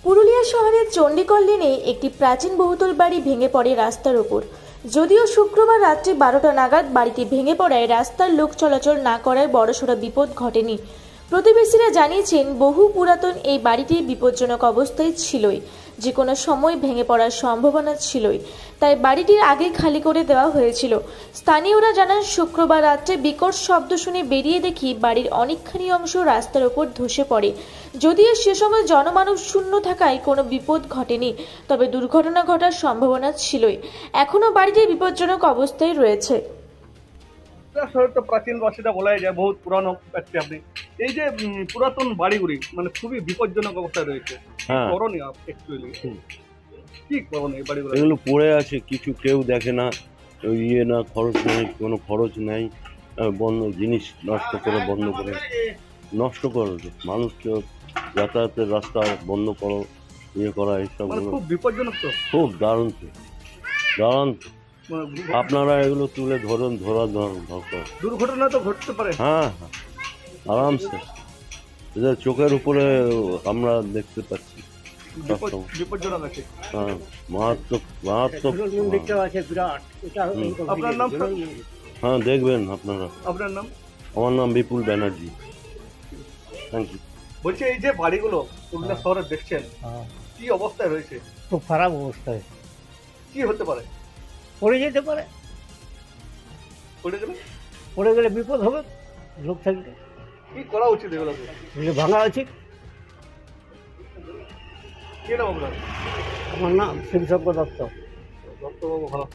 পুরুলিয়া শহরের চণ্ডীকল লেনে একটি প্রাচীন বহুতল বাড়ি ভেঙে পড়ে রাস্তার ওপর। যদিও শুক্রবার রাত্রি 12টা নাগাদ বাড়িটি ভেঙে পড়ায় রাস্তার লোক চলাচল না করায় বড়সড় বিপদ ঘটেনি। প্রতিবেশীরা জানিয়েছেন, বহু পুরাতন এই বাড়িটি বিপজ্জনক অবস্থায় ছিলই, যে কোনো সময় ভেঙে পড়ার সম্ভাবনা ছিলই, তাই বাড়িটির আগে খালি করে দেওয়া হয়েছিল। স্থানীয়রা জানান, শুক্রবার রাত্রে বিকট শব্দ শুনে বেরিয়ে দেখি বাড়ির অনেকখানি অংশ রাস্তার ওপর ধসে পড়ে। যদিও সে সময় জনমানব শূন্য থাকায় কোনো বিপদ ঘটেনি, তবে দুর্ঘটনা ঘটার সম্ভাবনা ছিলই। এখনো বাড়িটি বিপজ্জনক অবস্থায় রয়েছে। তো প্রাচীন বাসিন্দা বলাই যায়, বহুত পুরানো ব্যক্তি আপনি। এই যে পুরাতন বাড়িগুলি মানে খুবই বিপজ্জনক অবস্থায় রয়েছে, করণীয় অ্যাকচুয়ালি কি করণীয়? এই বাড়িগুলো এগুলো পড়ে আছে, কিছু কেউ দেখে না, না খরচ নেই, কোনো খরচ নেই, বন্ধ জিনিস নষ্ট করে নষ্ট করো, মানুষকে যাতায়াতের রাস্তা বন্ধ করো, করা এইসব খুব বিপজ্জনক। তো খুব দারুণ আপনারা এগুলো তুলে ধরা দরকার। দুর্ঘটনা তো ঘটতে পারে। হ্যাঁ, আরামসে চোখের উপরে আমরা দেখতে পাচ্ছি। বিপজ্জনক আছে। হ্যাঁ, মারাত্মক। আপনার নাম? হ্যাঁ, দেখবেন আপনারা। আপনার নাম? আমার নাম বিপুল ব্যানার্জি। Thank you. বলছি, এই যে বাড়িগুলো পুরুলিয়া শহরে দেখছেন, কি অবস্থায় রয়েছে? খুব খারাপ অবস্থায়। কি হতে পারে? পড়ে যেতে পারে। পড়ে গেলে বিপদ হবে লোক থাকলে। কি করা উচিত এগুলোকে? ভাঙা উচিত। কি নাম আপনার? আমার নাম শিবশঙ্কর দত্ত। দত্তবাবু ভালো।